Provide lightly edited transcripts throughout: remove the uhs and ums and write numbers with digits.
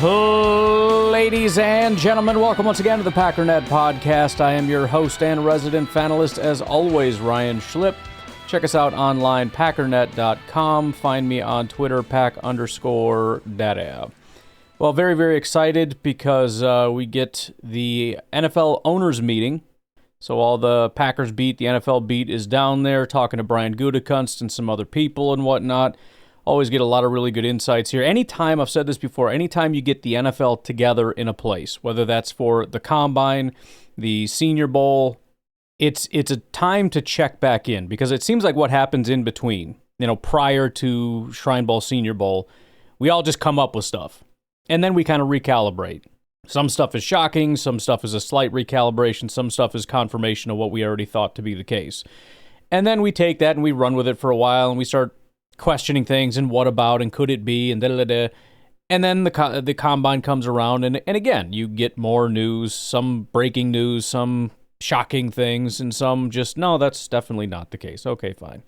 Ladies and gentlemen, welcome once again to the Packernet Podcast. I am your host and resident fanalist, as always, Ryan Schlip. Check us out online, packernet.com. Find me on Twitter, pack_data. Well, very, very excited because we get the NFL owners meeting. So all the Packers beat, the NFL beat is down there talking to Brian Gutekunst and some other people and whatnot. Always get a lot of really good insights here. Anytime, I've said this before, anytime you get the NFL together in a place, whether that's for the Combine, the Senior Bowl, it's a time to check back in because it seems like what happens in between, prior to Shrine Bowl, Senior Bowl, we all just come up with stuff. And then we kind of recalibrate. Some stuff is shocking, some stuff is a slight recalibration, some stuff is confirmation of what we already thought to be the case. And then we take that and we run with it for a while and we start questioning things and what about and could it be and da-da-da-da. And then the Combine comes around and again, you get more news, some breaking news, some shocking things, and some just, no, that's definitely not the case. Okay, fine.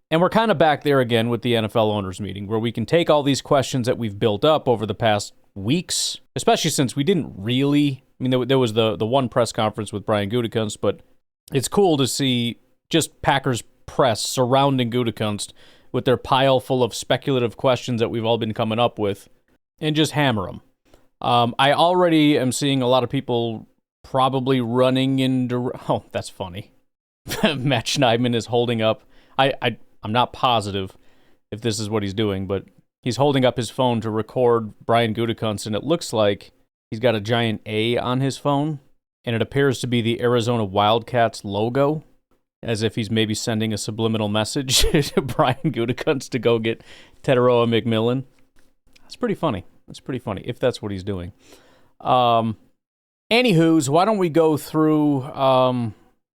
And we're kind of back there again with the NFL owners meeting where we can take all these questions that we've built up over the past weeks, especially since we didn't really, there was the one press conference with Brian Gutekunst, but it's cool to see just Packers press surrounding Gutekunst with their pile full of speculative questions that we've all been coming up with, and just hammer them. I already am seeing a lot of people probably running into... Oh, that's funny. Matt Schneidman is holding up... I'm not positive if this is what he's doing, but he's holding up his phone to record Brian Gutekunst, and it looks like he's got a giant A on his phone, and it appears to be the Arizona Wildcats logo, as if he's maybe sending a subliminal message to Brian Gutekunst to go get Teteroa McMillan. That's pretty funny. If that's what he's doing. Anywho's, why don't we go through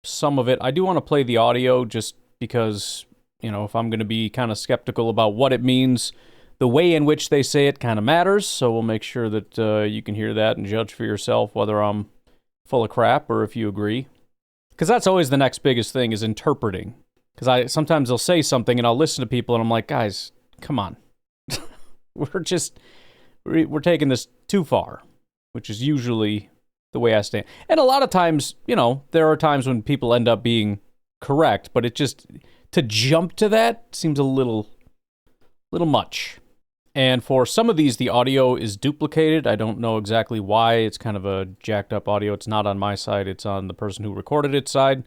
some of it? I do want to play the audio just because, if I'm going to be kind of skeptical about what it means, the way in which they say it kind of matters, so we'll make sure that you can hear that and judge for yourself whether I'm full of crap or if you agree. Because that's always the next biggest thing is interpreting. Because sometimes they'll say something and I'll listen to people and I'm like, guys, come on. we're taking this too far, which is usually the way I stand. And a lot of times, there are times when people end up being correct, but it just, to jump to that seems a little much. And for some of these, the audio is duplicated. I don't know exactly why. It's kind of a jacked up audio. It's not on my side. It's on the person who recorded its side.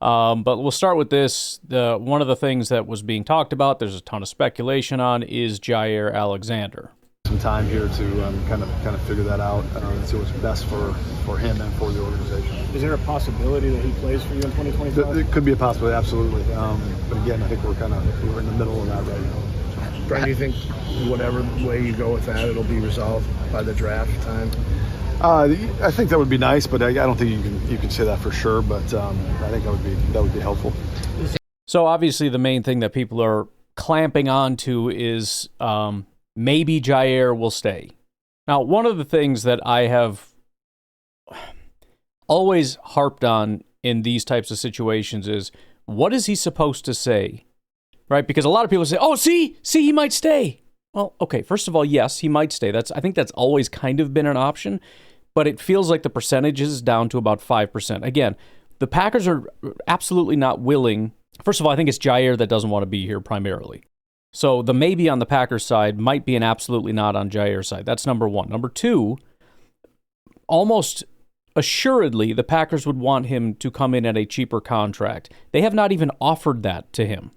But we'll start with this. One of the things that was being talked about, there's a ton of speculation on, is Jaire Alexander. Some time here to kind of figure that out and see what's best for him and for the organization. Is there a possibility that he plays for you in 2025? It could be a possibility, absolutely. But again, I think we're in the middle of that right now. Brian, do you think whatever way you go with that, it'll be resolved by the draft time? I think that would be nice, but I don't think you can say that for sure. But I think that would be helpful. So obviously, the main thing that people are clamping on to is maybe Jaire will stay. Now, one of the things that I have always harped on in these types of situations is, what is he supposed to say? Right? Because a lot of people say, oh, see, he might stay. Well, okay, first of all, yes, he might stay. I think that's always kind of been an option, but it feels like the percentage is down to about 5%. Again, the Packers are absolutely not willing. First of all, I think it's Jaire that doesn't want to be here primarily. So the maybe on the Packers side might be an absolutely not on Jaire's side. That's number one. Number two, almost assuredly, the Packers would want him to come in at a cheaper contract. They have not even offered that to him.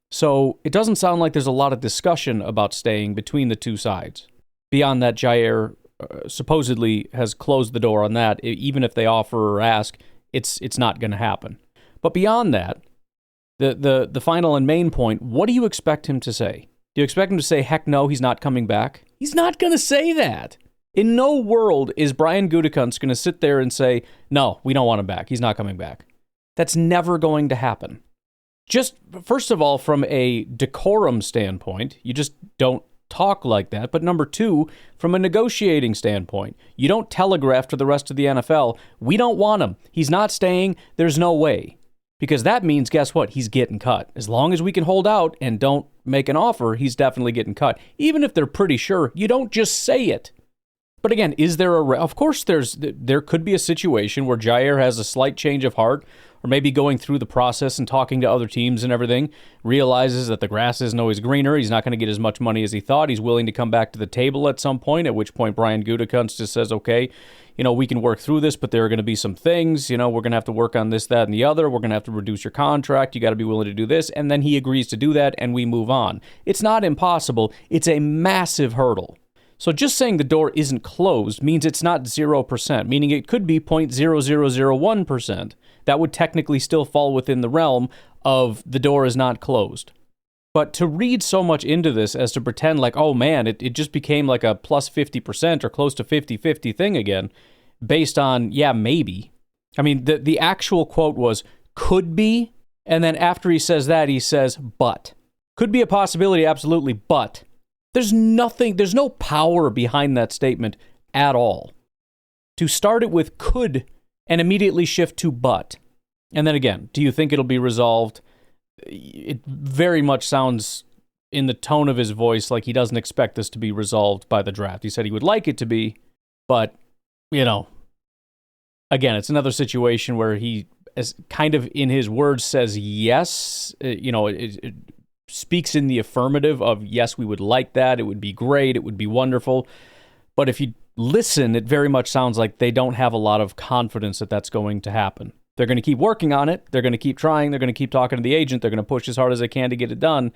So it doesn't sound like there's a lot of discussion about staying between the two sides. Beyond that, Jaire supposedly has closed the door on that. Even if they offer or ask, it's not going to happen. But beyond that, the final and main point, what do you expect him to say? Do you expect him to say, heck no, he's not coming back? He's not going to say that. In no world is Brian Gutekunst going to sit there and say, no, we don't want him back. He's not coming back. That's never going to happen. Just, first of all, from a decorum standpoint, you just don't talk like that. But number two, from a negotiating standpoint, you don't telegraph to the rest of the NFL, we don't want him. He's not staying. There's no way. Because that means, guess what? He's getting cut. As long as we can hold out and don't make an offer, he's definitely getting cut. Even if they're pretty sure, you don't just say it. But again, is there of course there could be a situation where Jaire has a slight change of heart, or maybe going through the process and talking to other teams and everything, realizes that the grass isn't always greener, he's not going to get as much money as he thought, he's willing to come back to the table at some point, at which point Brian Gutekunst just says, okay, we can work through this, but there are going to be some things, we're going to have to work on this, that, and the other, we're going to have to reduce your contract, you got to be willing to do this, and then he agrees to do that, and we move on. It's not impossible, it's a massive hurdle. So just saying the door isn't closed means it's not 0%, meaning it could be 0.0001%. That would technically still fall within the realm of the door is not closed. But to read so much into this as to pretend like, oh man, it just became like a plus 50% or close to 50-50 thing again, based on, yeah, maybe. I mean, the actual quote was, could be, and then after he says that, he says, but. Could be a possibility, absolutely, but. There's no power behind that statement at all. To start it with could and immediately shift to but. And then again, do you think it'll be resolved? It very much sounds in the tone of his voice like he doesn't expect this to be resolved by the draft. He said he would like it to be, but, again, it's another situation where he, as kind of in his words, says yes. It speaks in the affirmative of, yes, we would like that. It would be great. It would be wonderful. But if you listen, it very much sounds like they don't have a lot of confidence that that's going to happen. They're going to keep working on it. They're going to keep trying. They're going to keep talking to the agent. They're going to push as hard as they can to get it done.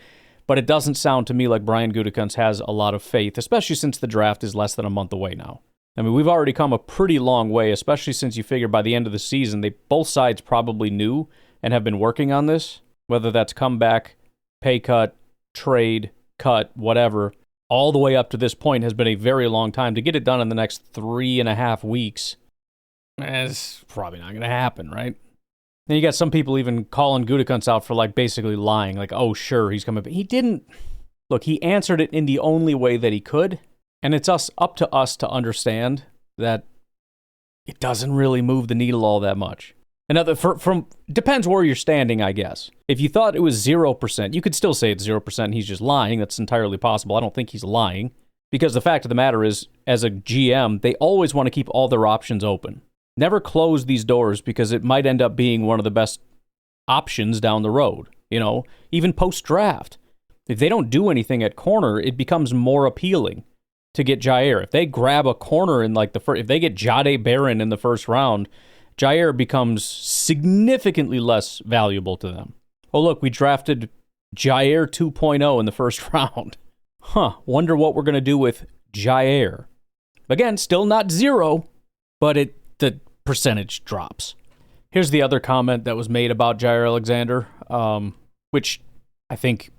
But it doesn't sound to me like Brian Gutekunst has a lot of faith, especially since the draft is less than a month away now. I mean, we've already come a pretty long way, especially since you figure by the end of the season, both sides probably knew and have been working on this, whether that's comeback, pay cut, trade, cut, whatever. All the way up to this point has been a very long time. To get it done in the next 3.5 weeks, it's probably not going to happen, right? Then you got some people even calling Gutekunst out for basically lying, oh, sure, he's coming. But he didn't. Look, he answered it in the only way that he could, and it's up to us to understand that it doesn't really move the needle all that much. Another, depends where you're standing, I guess. If you thought it was 0%, you could still say it's 0% and he's just lying. That's entirely possible. I don't think he's lying. Because the fact of the matter is, as a GM, they always want to keep all their options open. Never close these doors because it might end up being one of the best options down the road. Even post-draft. If they don't do anything at corner, it becomes more appealing to get Jaire. If they grab a corner in if they get Jade Barron in the first round, Jaire becomes significantly less valuable to them. Oh, look, we drafted Jaire 2.0 in the first round. Wonder what we're going to do with Jaire. Again, still not 0, but the percentage drops. Here's the other comment that was made about Jaire Alexander, which I think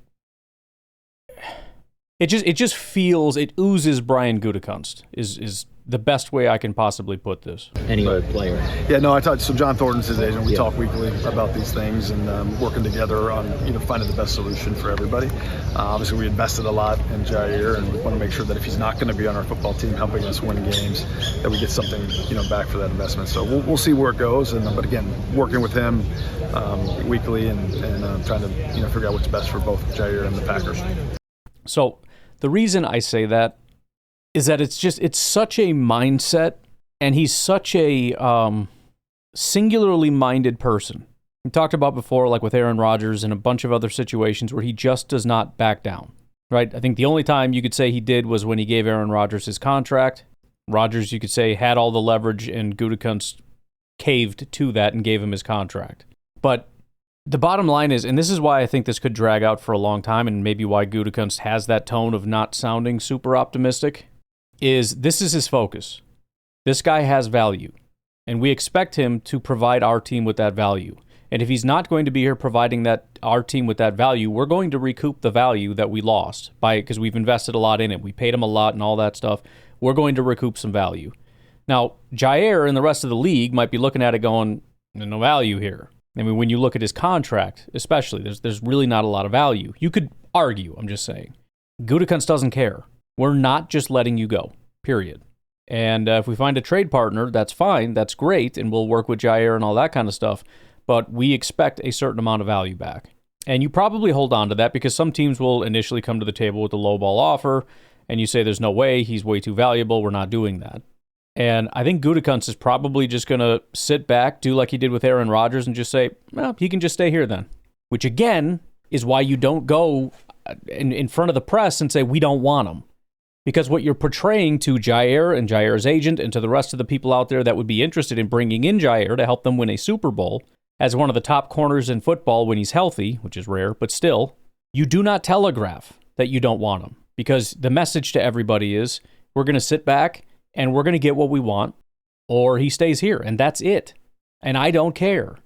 it just feels, it oozes Brian Gutekunst is the best way I can possibly put this. Any player. Yeah, no, so John Thornton's his agent. We talk weekly about these things and working together on finding the best solution for everybody. Obviously, we invested a lot in Jaire, and we want to make sure that if he's not going to be on our football team helping us win games, that we get something back for that investment. So we'll see where it goes. But again, working with him weekly and trying to figure out what's best for both Jaire and the Packers. So the reason I say that is that it's such a mindset, and he's such a singularly minded person. We talked about before, with Aaron Rodgers and a bunch of other situations where he just does not back down, right? I think the only time you could say he did was when he gave Aaron Rodgers his contract. Rodgers, you could say, had all the leverage, and Gutekunst caved to that and gave him his contract. But the bottom line is, and this is why I think this could drag out for a long time, and maybe why Gutekunst has that tone of not sounding super optimistic, is this is his focus. This guy has value, and we expect him to provide our team with that value. And if he's not going to be here providing our team with that value, we're going to recoup the value that we lost because we've invested a lot in it. We paid him a lot and all that stuff. We're going to recoup some value. Now, Jaire and the rest of the league might be looking at it going, no value here. I mean, when you look at his contract, especially, there's really not a lot of value. You could argue, I'm just saying. Gutekunst doesn't care. We're not just letting you go, period. And if we find a trade partner, that's fine, that's great, and we'll work with Jaire and all that kind of stuff, but we expect a certain amount of value back. And you probably hold on to that because some teams will initially come to the table with a low ball offer, and you say there's no way, he's way too valuable, we're not doing that. And I think Gutekunst is probably just going to sit back, do like he did with Aaron Rodgers, and just say, well, he can just stay here then. Which, again, is why you don't go in front of the press and say, we don't want him. Because what you're portraying to Jaire and Jaire's agent and to the rest of the people out there that would be interested in bringing in Jaire to help them win a Super Bowl as one of the top corners in football when he's healthy, which is rare, but still, you do not telegraph that you don't want him. Because the message to everybody is, we're going to sit back and we're going to get what we want, or he stays here, and that's it. And I don't care.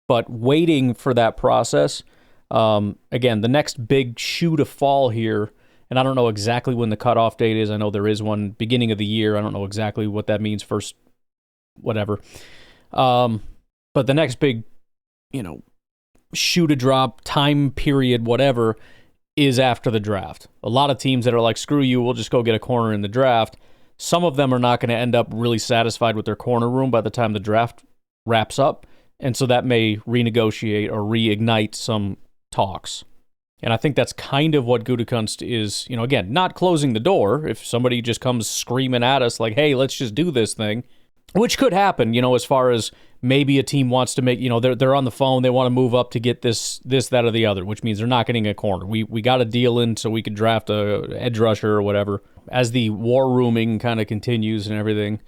But waiting for that process, again, the next big shoe to fall here, and I don't know exactly when the cutoff date is. I know there is one beginning of the year. I don't know exactly what that means, first, whatever. But the next big, shoe to drop, time period, whatever, is after the draft. A lot of teams that are like, screw you, we'll just go get a corner in the draft. Some of them are not going to end up really satisfied with their corner room by the time the draft wraps up. And so that may renegotiate or reignite some talks. And I think that's kind of what Gutekunst is, again, not closing the door. If somebody just comes screaming at us like, hey, let's just do this thing, which could happen, as far as maybe a team wants to make, they're on the phone, they want to move up to get this, that, or the other, which means they're not getting a corner. We got a deal in so we could draft a edge rusher or whatever. As the war rooming kind of continues and everything,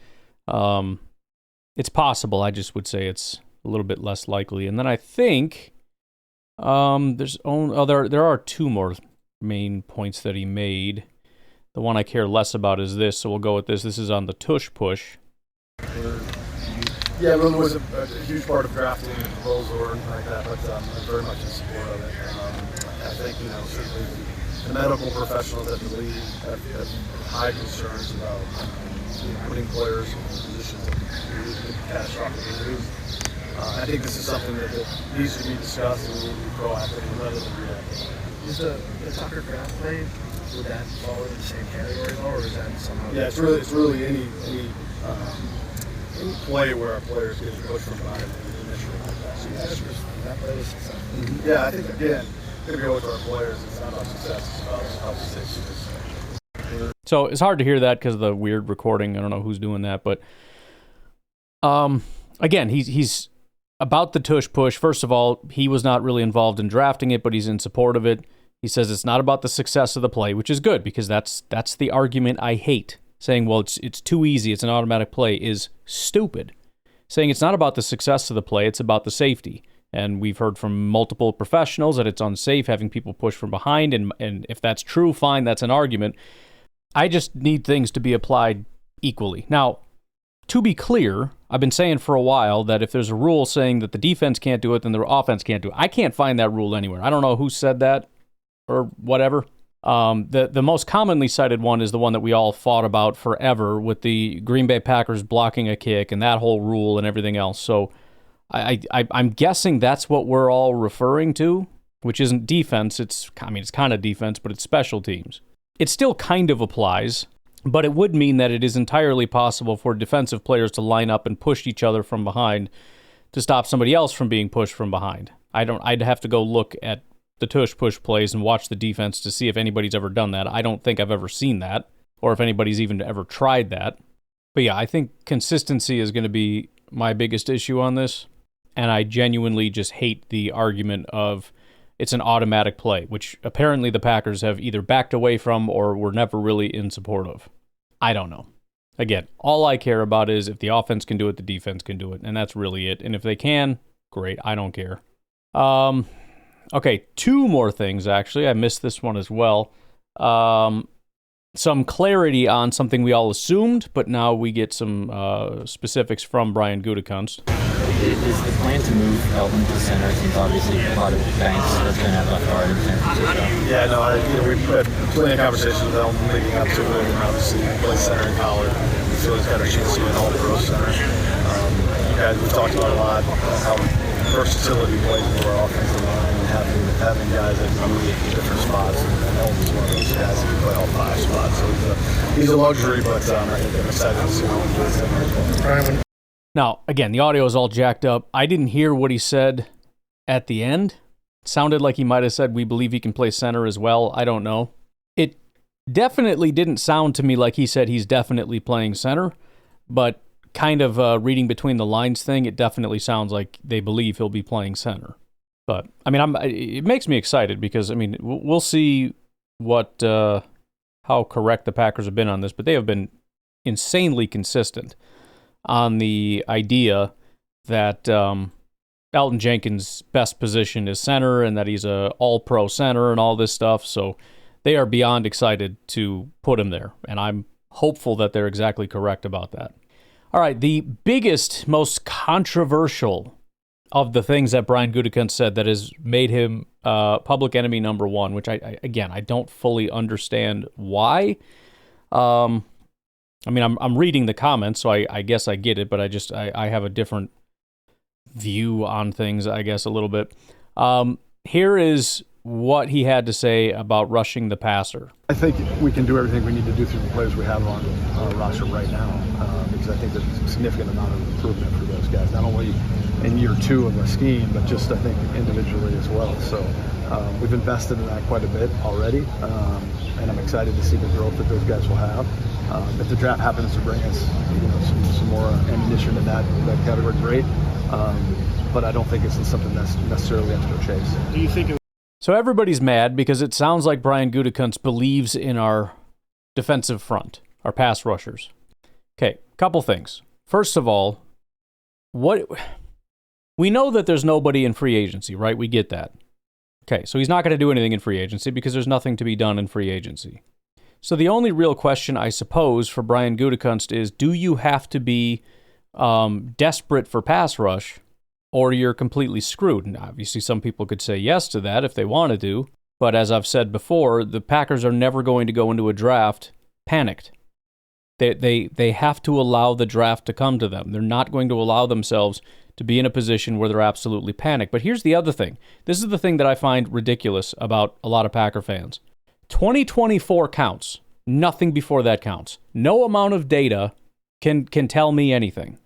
it's possible. I just would say it's a little bit less likely. And then I think there are two more main points that he made. The one I care less about is this, so we'll go with this. This is on the tush push. Yeah, it was a huge part of drafting the proposal or anything like that, but I'm very much in support of it. I think, certainly the medical professionals at the league have high concerns about putting players in positions that could catastrophically lose. I think this is something that needs to be discussed and we need to be proactive rather than reactive. Is the Tucker draft play, would that fall in the same category though, or is that somehow? Yeah, it's really any play where our players get pushed from behind initially. That play was successful. Yeah, I think again, if we go with our players, it's not about success, it's about how safety is. So it's hard to hear that because of the weird recording. I don't know who's doing that, but again, he's about the tush push. First of all, he was not really involved in drafting it, but he's in support of it. He says it's not about the success of the play, which is good because that's the argument I hate. Saying, well, it's too easy, it's an automatic play, is stupid. Saying it's not about the success of the play, it's about the safety. And we've heard from multiple professionals that it's unsafe having people push from behind, and if that's true, fine, that's an argument. I just need things to be applied equally. Now, to be clear, I've been saying for a while that if there's a rule saying that the defense can't do it, then the offense can't do it. I can't find that rule anywhere. I don't know who said that or whatever. The most commonly cited one is the one that we all fought about forever with the Green Bay Packers blocking a kick and that whole rule and everything else. So I'm guessing that's what we're all referring to, which isn't defense. It's kind of defense, but it's special teams. It still kind of applies, but it would mean that it is entirely possible for defensive players to line up and push each other from behind to stop somebody else from being pushed from behind. I'd have to go look at the tush push plays and watch the defense to see if anybody's ever done that. I don't think I've ever seen that, or if anybody's even ever tried that. But yeah, I think consistency is going to be my biggest issue on this, and I genuinely just hate the argument of it's an automatic play, which apparently the Packers have either backed away from or were never really in support of. I don't know. Again, all I care about is if the offense can do it, the defense can do it, and that's really it. And if they can, great, I don't care. Okay, two more things, actually. I missed this one as well. Some clarity on something we all assumed, but now we get some specifics from Brian Gutekunst. Is the plan to move Elton to center? It seems obviously a lot of Banks that's going to have left guard in San Francisco. Yeah, no, we've had plenty of conversations with Elton leading up to it, and obviously he plays center in college. So he's got a chance to be an all-pro center. We've talked about a lot how versatility plays into our offensive line and having guys that can move in different spots. And Elton's one of those guys that can play all five spots. So he's a luxury, but I'm excited to see what he does in there. Now, again, the audio is all jacked up. I didn't hear what he said at the end. It sounded like he might have said, we believe he can play center as well. I don't know. definitely didn't sound to me like he said he's definitely playing center, but kind of reading between the lines thing, it definitely sounds like they believe he'll be playing center. But, I mean, it makes me excited because, I mean, we'll see how correct the Packers have been on this, but they have been insanely consistent on the idea that Elgton Jenkins' best position is center and that he's a all-pro center and all this stuff. So they are beyond excited to put him there, and I'm hopeful that they're exactly correct about that. All right, the biggest, most controversial of the things that Brian Gutekunst said that has made him public enemy number one, which I don't fully understand why. I mean, I'm reading the comments, so I guess I get it, but I have a different view on things, I guess, a little bit. Here is what he had to say about rushing the passer. I think we can do everything we need to do through the players we have on roster right now, because I think there's a significant amount of improvement for those guys, not only in year two of a scheme, but just, I think, individually as well. So we've invested in that quite a bit already, and I'm excited to see the growth that those guys will have. If the draft happens to bring us some more ammunition in that category, great. But I don't think it's something that's necessarily has to chase. Do you think So everybody's mad because it sounds like Brian Gutekunst believes in our defensive front, our pass rushers. Okay, couple things. First of all, we know that there's nobody in free agency, right? We get that. Okay, so he's not going to do anything in free agency because there's nothing to be done in free agency. So the only real question, I suppose, for Brian Gutekunst is, do you have to be desperate for pass rush, or you're completely screwed? And obviously, some people could say yes to that if they wanted to. But as I've said before, the Packers are never going to go into a draft panicked. They have to allow the draft to come to them. They're not going to allow themselves to be in a position where they're absolutely panicked. But here's the other thing. This is the thing that I find ridiculous about a lot of Packer fans. 2024 counts. Nothing before that counts. No amount of data can tell me anything.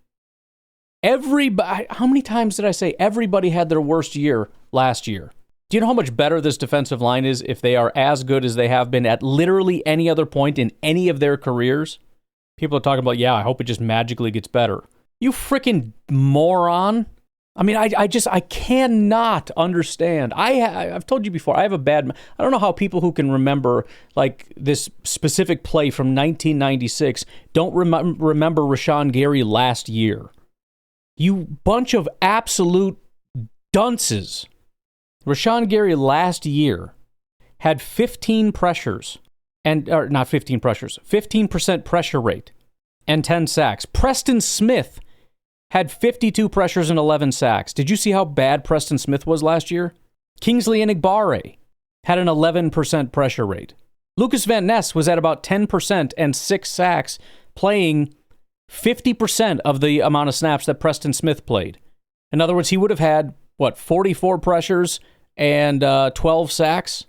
How many times did I say everybody had their worst year last year? Do you know how much better this defensive line is if they are as good as they have been at literally any other point in any of their careers? People are talking about, yeah, I hope it just magically gets better. You freaking moron. I mean, I cannot understand. I've told you before, I have a bad... I don't know how people who can remember, like, this specific play from 1996 don't remember Rashan Gary last year. You bunch of absolute dunces. Rashan Gary last year had 15 pressures, 15% pressure rate and 10 sacks. Preston Smith had 52 pressures and 11 sacks. Did you see how bad Preston Smith was last year? Kingsley Enagbare had an 11% pressure rate. Lucas Van Ness was at about 10% and 6 sacks, playing 50% of the amount of snaps that Preston Smith played. In other words, he would have had, 44 pressures and 12 sacks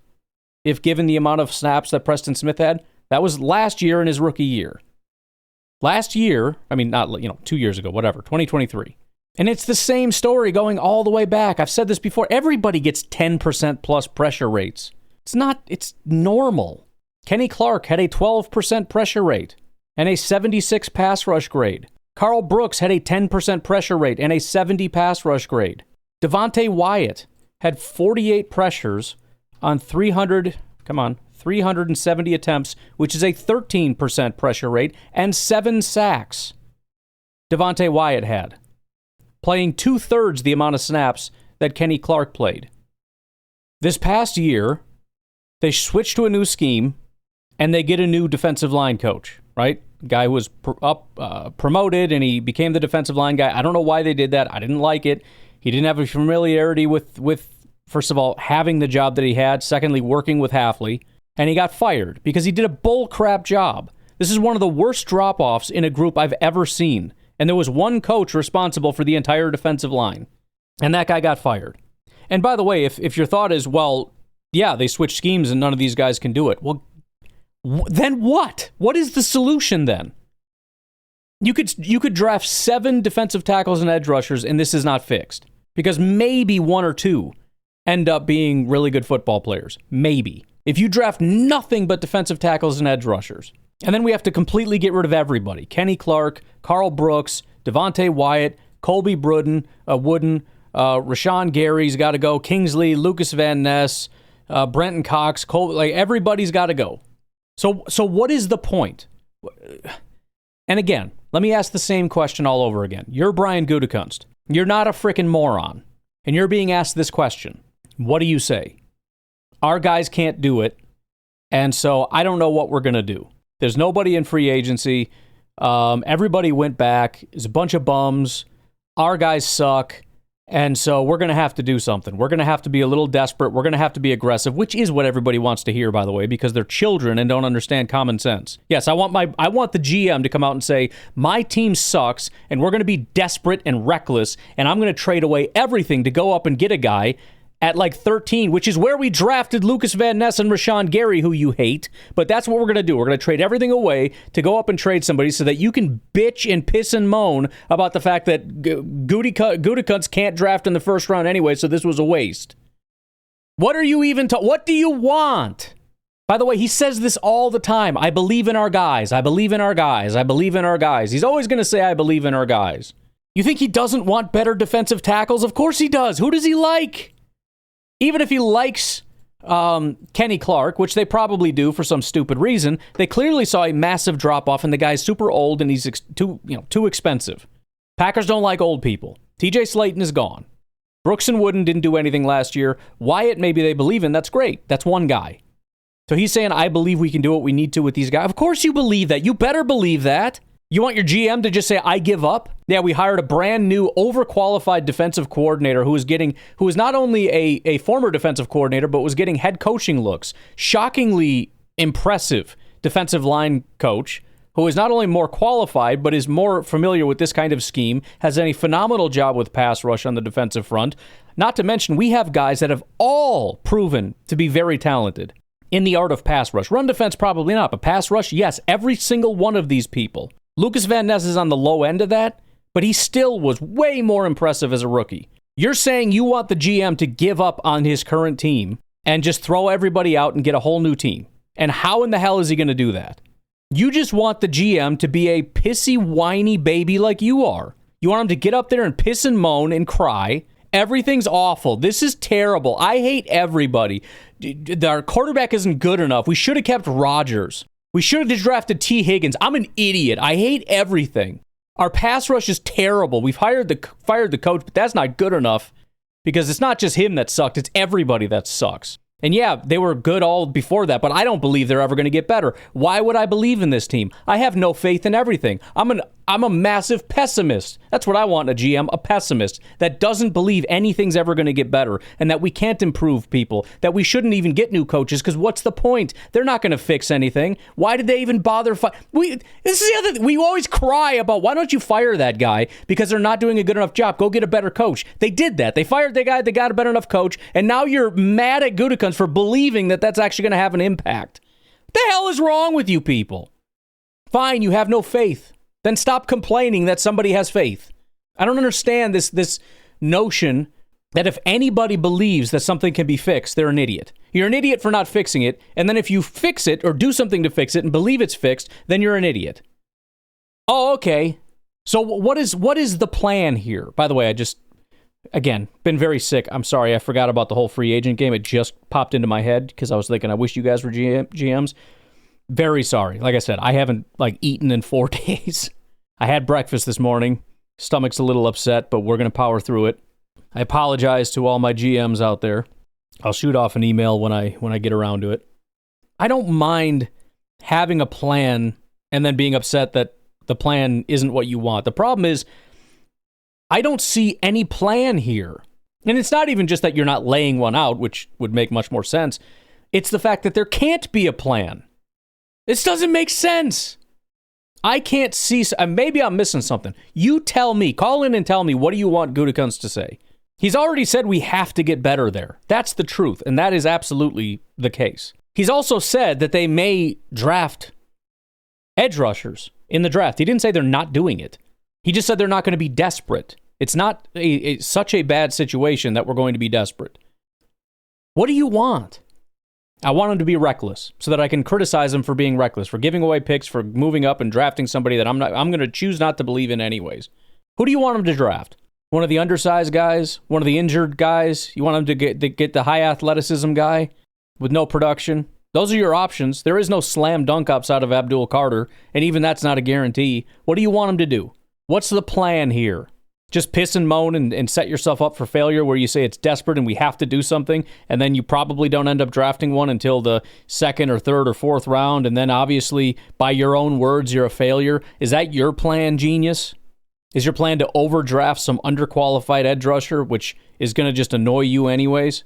if given the amount of snaps that Preston Smith had? That was last year in his rookie year. Last year, I mean, not, 2 years ago, whatever, 2023. And it's the same story going all the way back. I've said this before. Everybody gets 10% plus pressure rates. It's normal. Kenny Clark had a 12% pressure rate and a 76 pass rush grade. Carl Brooks had a 10% pressure rate and a 70 pass rush grade. Devontae Wyatt had 48 pressures on 370 attempts, which is a 13% pressure rate, and 7 sacks. Devontae Wyatt had, playing 2/3 the amount of snaps that Kenny Clark played. This past year, they switched to a new scheme, and they get a new defensive line coach, right? Guy was promoted, and he became the defensive line guy. I don't know why they did that. I didn't like it. He didn't have a familiarity with first of all, having the job that he had. Secondly, working with Hafley. And he got fired because he did a bull crap job. This is one of the worst drop-offs in a group I've ever seen. And there was one coach responsible for the entire defensive line. And that guy got fired. And by the way, if your thought is, well, yeah, they switched schemes and none of these guys can do it. Well, then what? What is the solution then? You could draft 7 defensive tackles and edge rushers, and this is not fixed. Because maybe 1 or 2 end up being really good football players. Maybe. if you draft nothing but defensive tackles and edge rushers. And then we have to completely get rid of everybody. Kenny Clark, Carl Brooks, Devontae Wyatt, Colby Wooden, Rashan Gary's got to go, Kingsley, Lucas Van Ness, Brenton Cox, everybody's got to go. So what is the point? And again, let me ask the same question all over again. You're Brian Gutekunst. You're not a freaking moron. And you're being asked this question. What do you say? Our guys can't do it. And so I don't know what we're going to do. There's nobody in free agency. Everybody went back. There's a bunch of bums. Our guys suck. And so we're going to have to do something. We're going to have to be a little desperate. We're going to have to be aggressive, which is what everybody wants to hear, by the way, because they're children and don't understand common sense. Yes, I want the GM to come out and say, my team sucks, and we're going to be desperate and reckless, and I'm going to trade away everything to go up and get a guy at like 13, which is where we drafted Lucas Van Ness and Rashan Gary, who you hate. But that's what we're going to do. We're going to trade everything away to go up and trade somebody so that you can bitch and piss and moan about the fact that Gutekunst can't draft in the first round anyway, so this was a waste. What are you even what do you want? By the way, he says this all the time. I believe in our guys. I believe in our guys. I believe in our guys. He's always going to say, I believe in our guys. You think he doesn't want better defensive tackles? Of course he does. Who does he like? Even if he likes Kenny Clark, which they probably do for some stupid reason, they clearly saw a massive drop-off, and the guy's super old and he's too expensive. Packers don't like old people. TJ Slayton is gone. Brooks and Wooden didn't do anything last year. Wyatt, maybe they believe in. That's great. That's one guy. So he's saying, I believe we can do what we need to with these guys. Of course you believe that. You better believe that. You want your GM to just say, I give up? Yeah, we hired a brand new, overqualified defensive coordinator who is not only a former defensive coordinator, but was getting head coaching looks. Shockingly impressive defensive line coach who is not only more qualified, but is more familiar with this kind of scheme, has done a phenomenal job with pass rush on the defensive front. Not to mention, we have guys that have all proven to be very talented in the art of pass rush. Run defense, probably not, but pass rush, yes, every single one of these people. Lucas Van Ness is on the low end of that, but he still was way more impressive as a rookie. You're saying you want the GM to give up on his current team and just throw everybody out and get a whole new team. And how in the hell is he going to do that? You just want the GM to be a pissy, whiny baby like you are. You want him to get up there and piss and moan and cry. Everything's awful. This is terrible. I hate everybody. Our quarterback isn't good enough. We should have kept Rodgers. We should have drafted T. Higgins. I'm an idiot. I hate everything. Our pass rush is terrible. We've fired the coach, but that's not good enough because it's not just him that sucked. It's everybody that sucks. And yeah, they were good all before that, but I don't believe they're ever going to get better. Why would I believe in this team? I have no faith in everything. I'm a massive pessimist. That's what I want in a GM, a pessimist that doesn't believe anything's ever going to get better and that we can't improve people, that we shouldn't even get new coaches because what's the point? They're not going to fix anything. Why did they even bother? This is the other thing. We always cry about why don't you fire that guy because they're not doing a good enough job. Go get a better coach. They did that. They fired the guy. They got a better enough coach. And now you're mad at Gutekunst for believing that that's actually going to have an impact. What the hell is wrong with you people? Fine, you have no faith. Then stop complaining that somebody has faith. I don't understand this notion that if anybody believes that something can be fixed, they're an idiot. You're an idiot for not fixing it, and then if you fix it or do something to fix it and believe it's fixed, then you're an idiot. Oh, okay. So what is the plan here? By the way, I just, again, been very sick. I'm sorry, I forgot about the whole free agent game. It just popped into my head because I was thinking, I wish you guys were GMs. Very sorry. Like I said, I haven't eaten in 4 days. I had breakfast this morning. Stomach's a little upset, but we're going to power through it. I apologize to all my GMs out there. I'll shoot off an email when I get around to it. I don't mind having a plan and then being upset that the plan isn't what you want. The problem is I don't see any plan here. And it's not even just that you're not laying one out, which would make much more sense. It's the fact that there can't be a plan. This doesn't make sense. I can't see. Maybe I'm missing something. You tell me. Call in and tell me, what do you want Gutekunst to say? He's already said we have to get better there. That's the truth, and that is absolutely the case. He's also said that they may draft edge rushers in the draft. He didn't say they're not doing it. He just said they're not going to be desperate. It's not such a bad situation that we're going to be desperate. What do you want? I want him to be reckless so that I can criticize him for being reckless, for giving away picks, for moving up and drafting somebody that I'm going to choose not to believe in anyways. Who do you want him to draft? One of the undersized guys? One of the injured guys? You want him to get the high athleticism guy with no production? Those are your options. There is no slam dunk outside of Abdul Carter, and even that's not a guarantee. What do you want him to do? What's the plan here? Just piss and moan and set yourself up for failure where you say it's desperate and we have to do something, and then you probably don't end up drafting one until the second or third or fourth round, and then obviously, by your own words, you're a failure. Is that your plan, genius? Is your plan to overdraft some underqualified edge rusher, which is going to just annoy you anyways?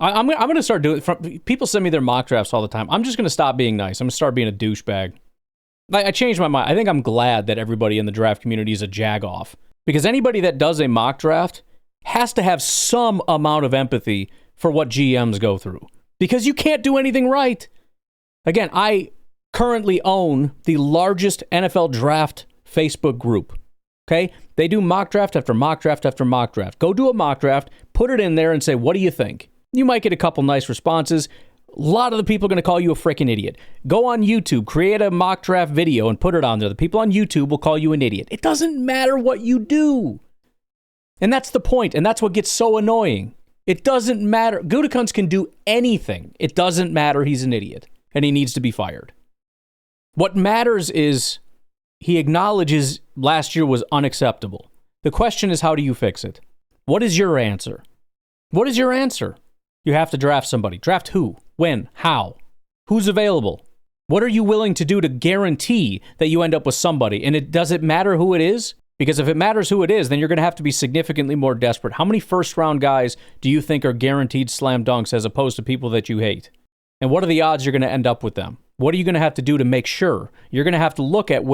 I'm going to start doing it. People send me their mock drafts all the time. I'm just going to stop being nice. I'm going to start being a douchebag. I changed my mind. I think I'm glad that everybody in the draft community is a jag-off. Because anybody that does a mock draft has to have some amount of empathy for what GMs go through. Because you can't do anything right. Again, I currently own the largest NFL draft Facebook group. Okay? They do mock draft after mock draft after mock draft. Go do a mock draft, put it in there and say, what do you think? You might get a couple nice responses. A lot of the people are going to call you a freaking idiot. Go on YouTube, create a mock draft video and put it on there. The people on YouTube will call you an idiot. It doesn't matter what you do. And that's the point, and that's what gets so annoying. It doesn't matter. Gutekunst can do anything. It doesn't matter he's an idiot, and he needs to be fired. What matters is he acknowledges last year was unacceptable. The question is, how do you fix it? What is your answer? What is your answer? You have to draft somebody. Draft who? When? How? Who's available? What are you willing to do to guarantee that you end up with somebody? And does it matter who it is? Because if it matters who it is, then you're going to have to be significantly more desperate. How many first-round guys do you think are guaranteed slam dunks as opposed to people that you hate? And what are the odds you're going to end up with them? What are you going to have to do to make sure? You're going to have to look at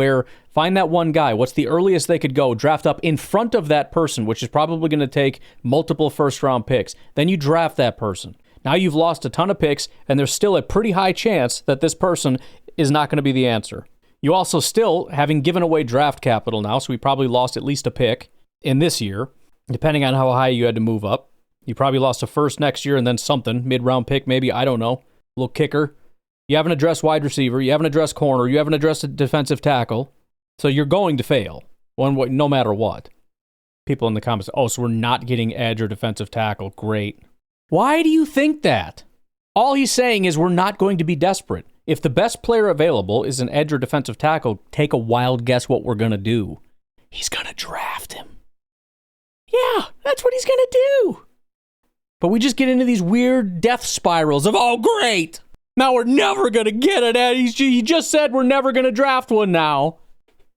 find that one guy. What's the earliest they could go? Draft up in front of that person, which is probably going to take multiple first-round picks. Then you draft that person. Now you've lost a ton of picks, and there's still a pretty high chance that this person is not going to be the answer. You also still, having given away draft capital now, so we probably lost at least a pick in this year, depending on how high you had to move up. You probably lost a first next year and then something, mid-round pick maybe, I don't know, a little kicker. You haven't addressed wide receiver, you haven't addressed corner, you haven't addressed a defensive tackle, so you're going to fail, no matter what. People in the comments, so we're not getting edge or defensive tackle, great. Why do you think that? All he's saying is we're not going to be desperate. If the best player available is an edge or defensive tackle, take a wild guess what we're going to do. He's going to draft him. Yeah, that's what he's going to do. But we just get into these weird death spirals of, great. Now we're never going to get an edge. He just said we're never going to draft one now.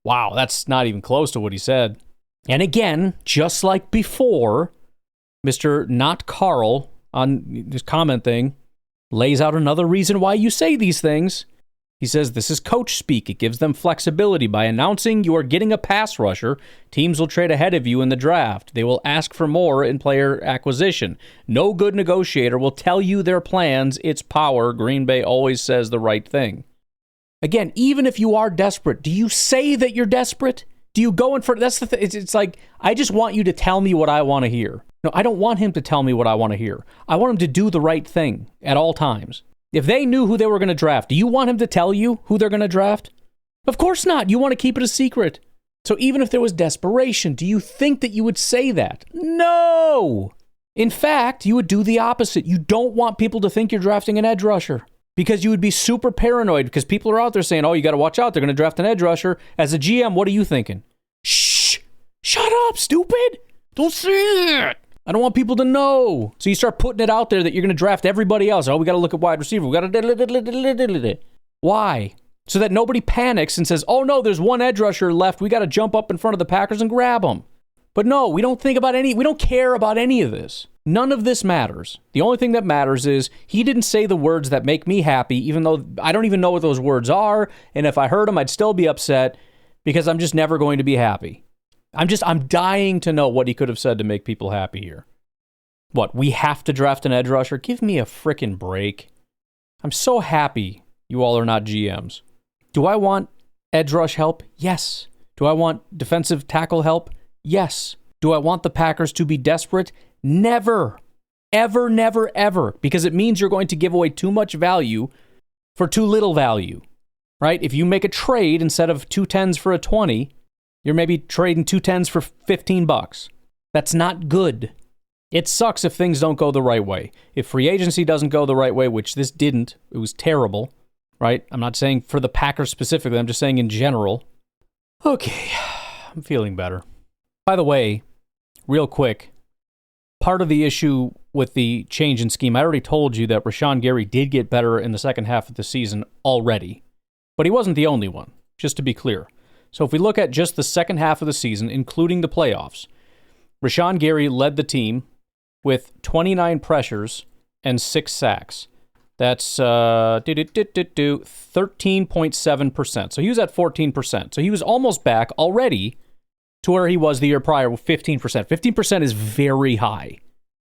Wow, that's not even close to what he said. And again, just like before, Mr. Not Carl on this comment thing lays out another reason why you say these things. He says, this is coach speak. It gives them flexibility. By announcing you are getting a pass rusher, teams will trade ahead of you in the draft. They will ask for more in player acquisition. No good negotiator will tell you their plans. It's power. Green Bay always says the right thing. Again, even if you are desperate, do you say that you're desperate? Do you go in for... That's the thing. It's like, I just want you to tell me what I want to hear. No, I don't want him to tell me what I want to hear. I want him to do the right thing at all times. If they knew who they were going to draft, do you want him to tell you who they're going to draft? Of course not. You want to keep it a secret. So even if there was desperation, do you think that you would say that? No! In fact, you would do the opposite. You don't want people to think you're drafting an edge rusher because you would be super paranoid because people are out there saying, you got to watch out. They're going to draft an edge rusher. As a GM, what are you thinking? Shh! Shut up, stupid! Don't say it! I don't want people to know. So you start putting it out there that you're going to draft everybody else. We got to look at wide receiver. We got to... Why? So that nobody panics and says, no, there's one edge rusher left. We got to jump up in front of the Packers and grab him. But no, we don't care about any of this. None of this matters. The only thing that matters is he didn't say the words that make me happy, even though I don't even know what those words are. And if I heard them, I'd still be upset because I'm just never going to be happy. I'm dying to know what he could have said to make people happy here. What, we have to draft an edge rusher? Give me a frickin' break. I'm so happy you all are not GMs. Do I want edge rush help? Yes. Do I want defensive tackle help? Yes. Do I want the Packers to be desperate? Never. Ever, never, ever. Because it means you're going to give away too much value for too little value, right? If you make a trade instead of 2 10s for a 20, you're maybe trading 2 10s for $15. That's not good. It sucks if things don't go the right way. If free agency doesn't go the right way, which this didn't, it was terrible, right? I'm not saying for the Packers specifically, I'm just saying in general. Okay, I'm feeling better. By the way, real quick, part of the issue with the change in scheme, I already told you that Rashan Gary did get better in the second half of the season already, but he wasn't the only one, just to be clear. So if we look at just the second half of the season, including the playoffs, Rashan Gary led the team with 29 pressures and 6 sacks. That's 13.7%. So he was at 14%. So he was almost back already to where he was the year prior with 15%. 15% is very high.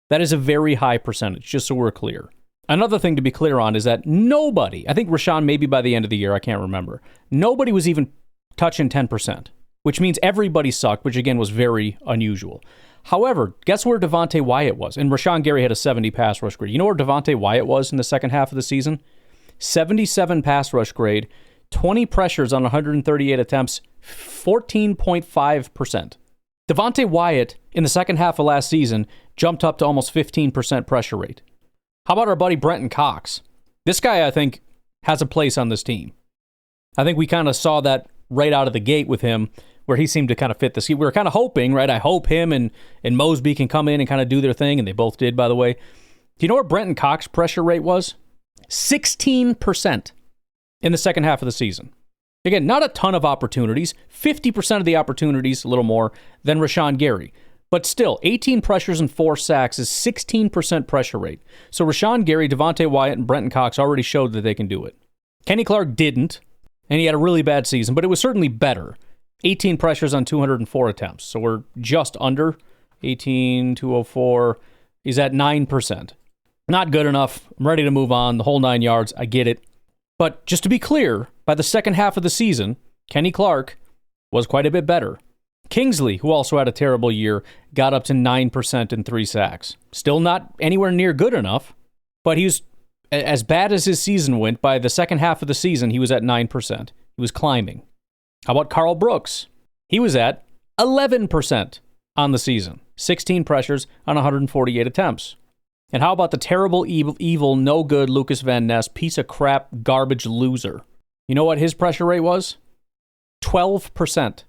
That is a very high percentage, just so we're clear. Another thing to be clear on is that nobody, I think Rashan maybe by the end of the year, I can't remember, nobody was even touching 10%, which means everybody sucked, which again was very unusual. However, guess where Devontae Wyatt was? And Rashan Gary had a 70 pass rush grade. You know where Devontae Wyatt was in the second half of the season? 77 pass rush grade, 20 pressures on 138 attempts, 14.5%. Devontae Wyatt in the second half of last season jumped up to almost 15% pressure rate. How about our buddy Brenton Cox? This guy, I think, has a place on this team. I think we kind of saw that right out of the gate with him, where he seemed to kind of fit this. We were kind of hoping, right? I hope him and Mosby can come in and kind of do their thing, and they both did, by the way. Do you know where Brenton Cox's pressure rate was? 16% in the second half of the season. Again, not a ton of opportunities. 50% of the opportunities, a little more, than Rashan Gary. But still, 18 pressures and 4 sacks is 16% pressure rate. So Rashan Gary, Devontae Wyatt, and Brenton Cox already showed that they can do it. Kenny Clark didn't, and he had a really bad season, but it was certainly better. 18 pressures on 204 attempts. So we're just under 204. He's at 9%. Not good enough. I'm ready to move on. The whole 9 yards. I get it. But just to be clear, by the second half of the season, Kenny Clark was quite a bit better. Kingsley, who also had a terrible year, got up to 9% and 3 sacks. Still not anywhere near good enough, but he was, as bad as his season went, by the second half of the season, he was at 9%. He was climbing. How about Carl Brooks? He was at 11% on the season. 16 pressures on 148 attempts. And how about the terrible, evil, no good Lucas Van Ness, piece of crap, garbage loser? You know what his pressure rate was? 12%.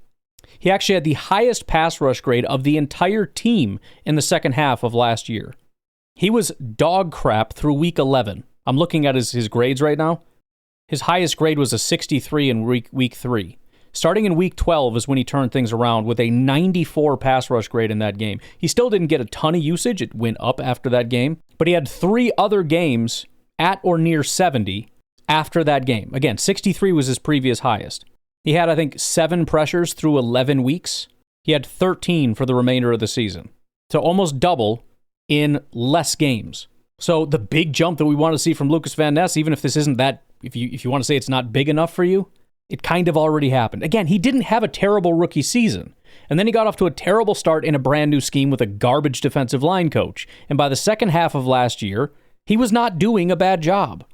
He actually had the highest pass rush grade of the entire team in the second half of last year. He was dog crap through week 11. I'm looking at his grades right now. His highest grade was a 63 in week 3. Starting in week 12 is when he turned things around with a 94 pass rush grade in that game. He still didn't get a ton of usage. It went up after that game. But he had 3 other games at or near 70 after that game. Again, 63 was his previous highest. He had, I think, 7 pressures through 11 weeks. He had 13 for the remainder of the season. So almost double in less games. So the big jump that we want to see from Lucas Van Ness, even if this isn't that, if you want to say it's not big enough for you, it kind of already happened. Again, he didn't have a terrible rookie season. And then he got off to a terrible start in a brand new scheme with a garbage defensive line coach. And by the second half of last year, he was not doing a bad job.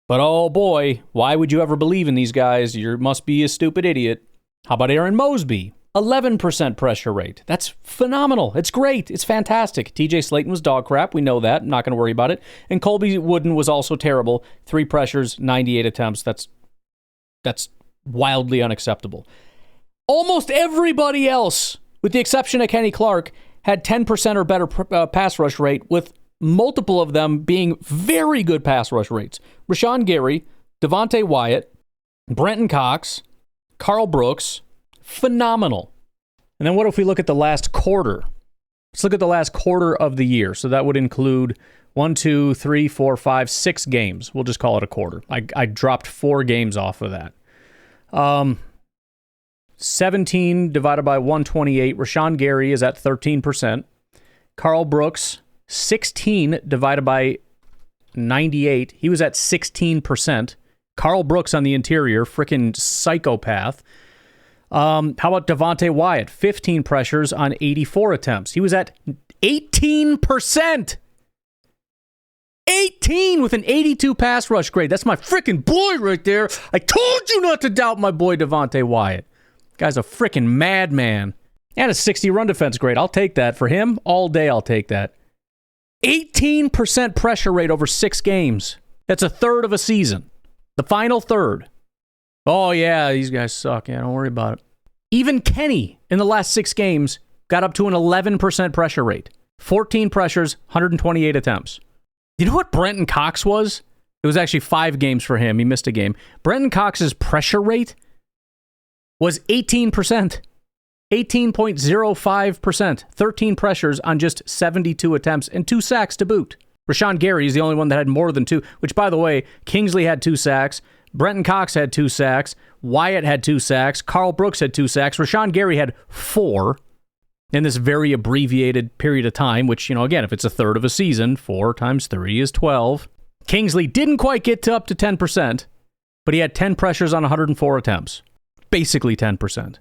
But oh boy, why would you ever believe in these guys? You must be a stupid idiot. How about Aaron Mosby? 11% pressure rate. That's phenomenal. It's great. It's fantastic. TJ Slayton was dog crap. We know that. I'm not going to worry about it. And Colby Wooden was also terrible. 3 pressures, 98 attempts. That's wildly unacceptable. Almost everybody else, with the exception of Kenny Clark, had 10% or better pass rush rate, with multiple of them being very good pass rush rates. Rashan Gary, Devontae Wyatt, Brenton Cox, Carl Brooks, phenomenal. And then what if we look at the last quarter? Let's look at the last quarter of the year. So that would include 1, 2, 3, 4, 5, 6 games. We'll just call it a quarter. I dropped 4 games off of that. 17 divided by 128. Rashan Gary is at 13%. Carl Brooks, 16 divided by 98. He was at 16%. Carl Brooks on the interior, freaking psychopath. How about Devontae Wyatt? 15 pressures on 84 attempts. He was at 18%. 18 with an 82 pass rush grade. That's my freaking boy right there. I told you not to doubt my boy Devontae Wyatt. Guy's a freaking madman. And a 60 run defense grade. I'll take that. For him, all day I'll take that. 18% pressure rate over 6 games. That's a third of a season. The final third. Oh, yeah, these guys suck. Yeah, don't worry about it. Even Kenny, in the last 6 games, got up to an 11% pressure rate. 14 pressures, 128 attempts. You know what Brenton Cox was? It was actually 5 games for him. He missed a game. Brenton Cox's pressure rate was 18%. 18.05%. 13 pressures on just 72 attempts and 2 sacks to boot. Rashan Gary is the only one that had more than 2, which, by the way, Kingsley had 2 sacks. Brenton Cox had 2 sacks. Wyatt had 2 sacks. Carl Brooks had 2 sacks. Rashan Gary had 4 in this very abbreviated period of time, which, again, if it's a third of a season, 4 times 3 is 12. Kingsley didn't quite get up to 10%, but he had 10 pressures on 104 attempts. Basically 10%.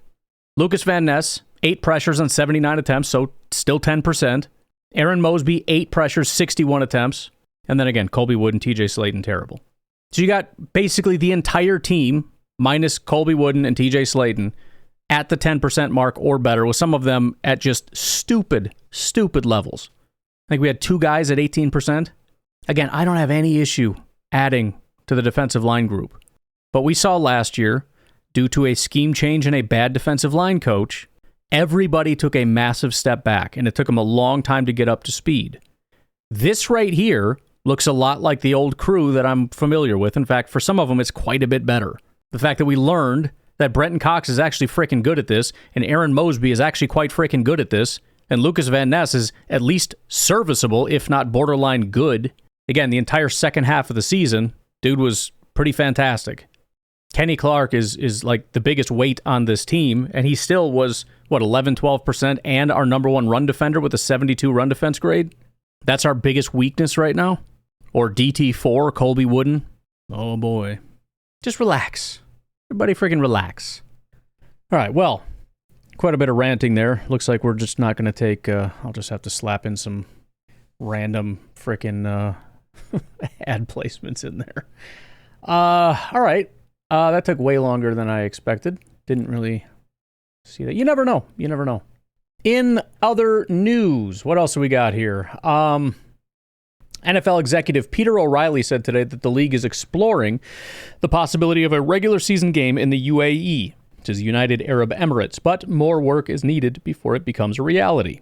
Lucas Van Ness, 8 pressures on 79 attempts, so still 10%. Aaron Mosby, 8 pressures, 61 attempts. And then again, Colby Wood and TJ Slayton, terrible. So you got basically the entire team, minus Colby Wooden and TJ Slayton, at the 10% mark or better, with some of them at just stupid levels. I think we had 2 guys at 18%. Again, I don't have any issue adding to the defensive line group. But we saw last year, due to a scheme change and a bad defensive line coach, everybody took a massive step back, and it took them a long time to get up to speed. This right here looks a lot like the old crew that I'm familiar with. In fact, for some of them, it's quite a bit better. The fact that we learned that Brenton Cox is actually freaking good at this, and Aaron Mosby is actually quite freaking good at this, and Lucas Van Ness is at least serviceable, if not borderline good. Again, the entire second half of the season, dude was pretty fantastic. Kenny Clark is like the biggest weight on this team, and he still was, 11-12%, and our number 1 run defender with a 72 run defense grade? That's our biggest weakness right now? Or DT4, Colby Wooden? Oh boy. Just relax. Everybody freaking relax. All right, well, quite a bit of ranting there. Looks like we're just not going to take, I'll just have to slap in some random freaking ad placements in there. All right. That took way longer than I expected. Didn't really see that. You never know. In other news, what else have we got here? NFL executive Peter O'Reilly said today that the league is exploring the possibility of a regular season game in the UAE, which is the United Arab Emirates, but more work is needed before it becomes a reality.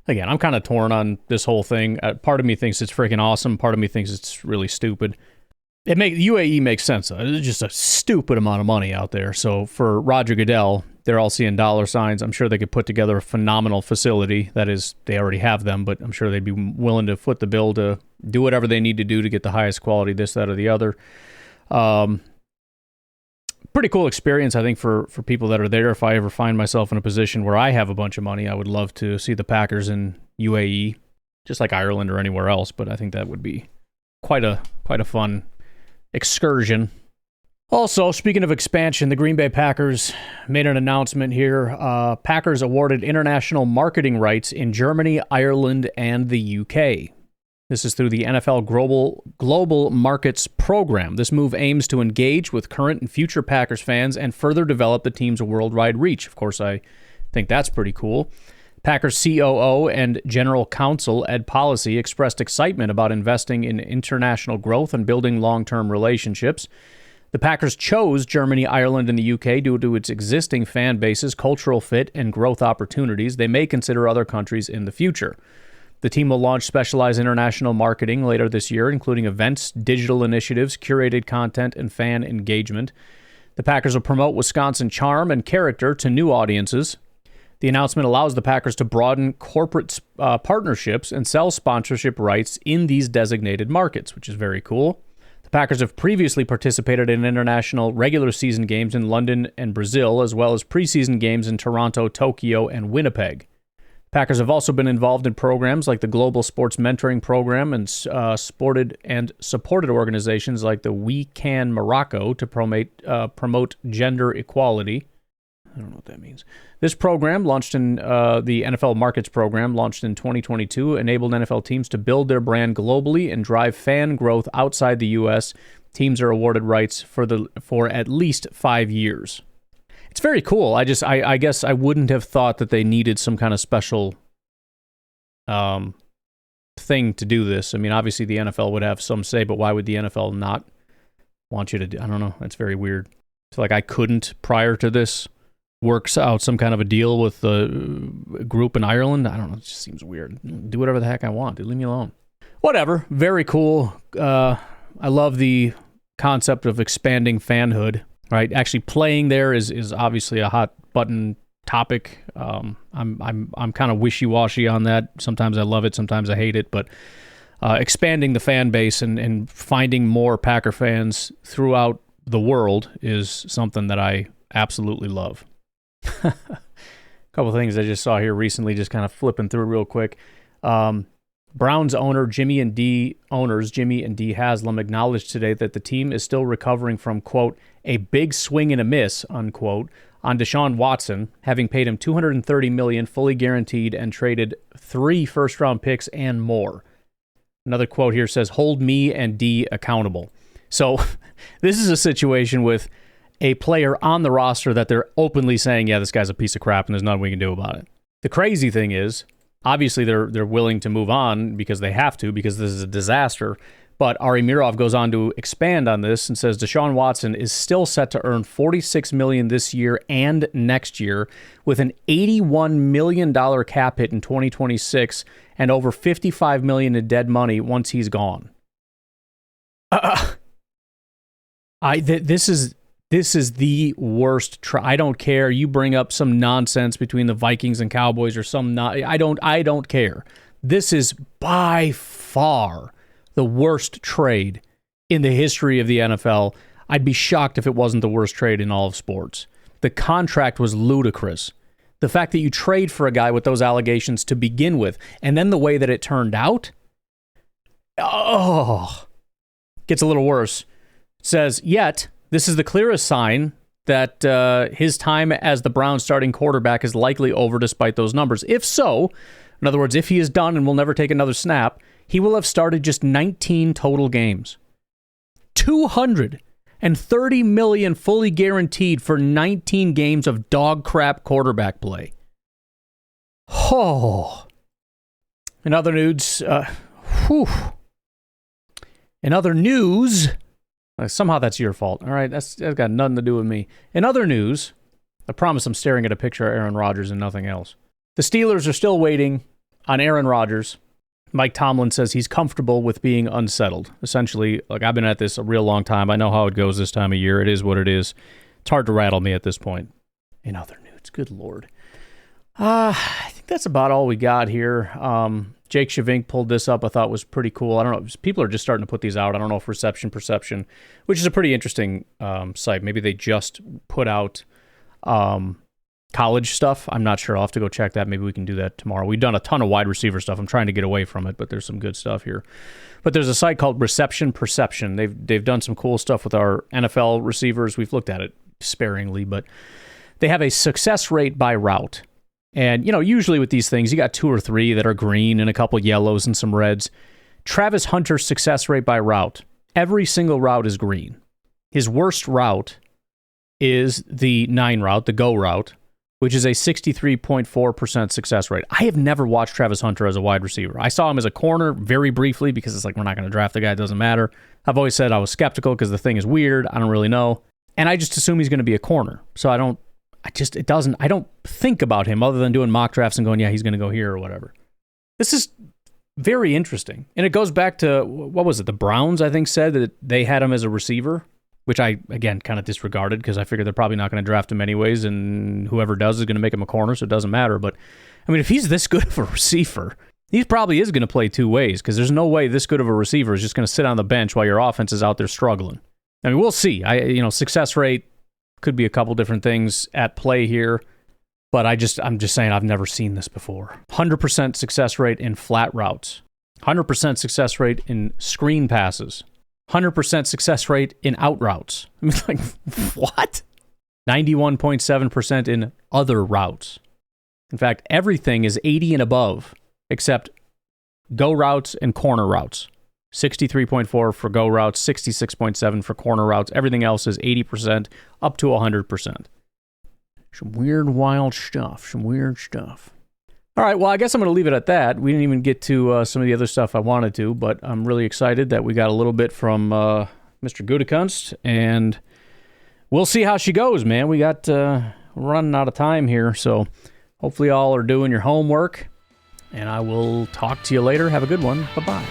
Again, I'm kind of torn on this whole thing. Part of me thinks it's freaking awesome. Part of me thinks it's really stupid. UAE makes sense. It's just a stupid amount of money out there. So for Roger Goodell, they're all seeing dollar signs. I'm sure they could put together a phenomenal facility. That is, they already have them, but I'm sure they'd be willing to foot the bill to do whatever they need to do to get the highest quality, this, that, or the other. Pretty cool experience, I think, for people that are there. If I ever find myself in a position where I have a bunch of money, I would love to see the Packers in UAE, just like Ireland or anywhere else. But I think that would be quite a fun excursion. Also, speaking of expansion, the Green Bay Packers made an announcement here. Packers awarded international marketing rights in Germany, Ireland, and the UK. This is through the NFL Global Markets Program. This move aims to engage with current and future Packers fans and further develop the team's worldwide reach. Of course, I think that's pretty cool. Packers COO and General Counsel Ed Policy expressed excitement about investing in international growth and building long-term relationships. The Packers chose Germany, Ireland, and the UK due to its existing fan bases, cultural fit, and growth opportunities. They may consider other countries in the future. The team will launch specialized international marketing later this year, including events, digital initiatives, curated content, and fan engagement. The Packers will promote Wisconsin charm and character to new audiences. The announcement allows the Packers to broaden corporate partnerships and sell sponsorship rights in these designated markets, which is very cool. The Packers have previously participated in international regular season games in London and Brazil, as well as preseason games in Toronto, Tokyo, and Winnipeg. Packers have also been involved in programs like the Global Sports Mentoring Program and supported organizations like the We Can Morocco to promote gender equality. I don't know what that means. This program launched in the NFL Markets program launched in 2022, enabled NFL teams to build their brand globally and drive fan growth outside the U.S. Teams are awarded rights for at least 5 years. It's very cool. I guess I wouldn't have thought that they needed some kind of special thing to do this. I mean, obviously the NFL would have some say, but why would the NFL not want you to do? I don't know. That's very weird. So like I couldn't prior to this works out some kind of a deal with the group in Ireland. I don't know. It just seems weird. Do whatever the heck I want. Dude, leave me alone. Whatever. Very cool. I love the concept of expanding fanhood. Right, actually playing there is obviously a hot button topic. I'm kind of wishy-washy on that. Sometimes I love it, sometimes I hate it. But expanding the fan base and finding more Packer fans throughout the world is something that I absolutely love. A couple of things I just saw here recently, just kind of flipping through real quick. Browns Jimmy and Dee Haslam acknowledged today that the team is still recovering from, quote, a big swing and a miss, unquote, on Deshaun Watson, having paid him $230 million fully guaranteed and traded 3 first-round picks and more. Another quote here says, hold me and Dee accountable. So this is a situation with a player on the roster that they're openly saying, yeah, this guy's a piece of crap and there's nothing we can do about it. The crazy thing is, obviously they're willing to move on because they have to, because this is a disaster. But Ari Mirov goes on to expand on this and says Deshaun Watson is still set to earn $46 million this year and next year, with an $81 million cap hit in 2026 and over $55 million in dead money once he's gone. This is the worst. I don't care. You bring up some nonsense between the Vikings and Cowboys or some I don't care. This is by far the worst trade in the history of the NFL. I'd be shocked if it wasn't the worst trade in all of sports. The contract was ludicrous. The fact that you trade for a guy with those allegations to begin with, and then the way that it turned out, gets a little worse. It says, yet, this is the clearest sign that his time as the Browns starting quarterback is likely over despite those numbers. If so, in other words, if he is done and will never take another snap, he will have started just 19 total games. $230 million fully guaranteed for 19 games of dog crap quarterback play. Oh. In other news, somehow that's your fault. All right, that's got nothing to do with me. In other news, I promise I'm staring at a picture of Aaron Rodgers and nothing else. The Steelers are still waiting on Aaron Rodgers. Mike Tomlin says he's comfortable with being unsettled. Essentially, like, I've been at this a real long time. I know how it goes this time of year. It is what it is. It's hard to rattle me at this point. In other news, good Lord. I think that's about all we got here. Jake Shavink pulled this up. I thought was pretty cool. I don't know. People are just starting to put these out. I don't know if Reception Perception, which is a pretty interesting site. Maybe they just put out college stuff. I'm not sure. I'll have to go check that. Maybe we can do that tomorrow. We've done a ton of wide receiver stuff. I'm trying to get away from it, but there's some good stuff here. But there's a site called Reception Perception. They've done some cool stuff with our NFL receivers. We've looked at it sparingly, but they have a success rate by route. And, usually with these things, you got 2 or 3 that are green and a couple yellows and some reds. Travis Hunter's success rate by route. Every single route is green. His worst route is the 9 route, the go route, which is a 63.4% success rate. I have never watched Travis Hunter as a wide receiver. I saw him as a corner very briefly because it's like, we're not going to draft the guy. It doesn't matter. I've always said I was skeptical because the thing is weird. I don't really know. And I just assume he's going to be a corner. So I don't think about him other than doing mock drafts and going, yeah, he's going to go here or whatever. This is very interesting. And it goes back to, what was it? The Browns, I think, said that they had him as a receiver, which I, again, kind of disregarded because I figured they're probably not going to draft him anyways, and whoever does is going to make him a corner, so it doesn't matter. But, I mean, if he's this good of a receiver, he probably is going to play 2 ways because there's no way this good of a receiver is just going to sit on the bench while your offense is out there struggling. I mean, we'll see. Success rate could be a couple different things at play here, but I'm just saying I've never seen this before. 100% success rate in flat routes. 100% success rate in screen passes. 100% success rate in out routes. I mean, like, what? 91.7% in other routes. In fact, everything is 80 and above except go routes and corner routes. 63.4 for go routes, 66.7 for corner routes. Everything else is 80% up to 100%. Some weird, wild stuff. All right, well, I guess I'm going to leave it at that. We didn't even get to some of the other stuff I wanted to, but I'm really excited that we got a little bit from Mr. Gutekunst, and we'll see how she goes, man. We got running out of time here, so hopefully y'all are doing your homework, and I will talk to you later. Have a good one. Bye-bye.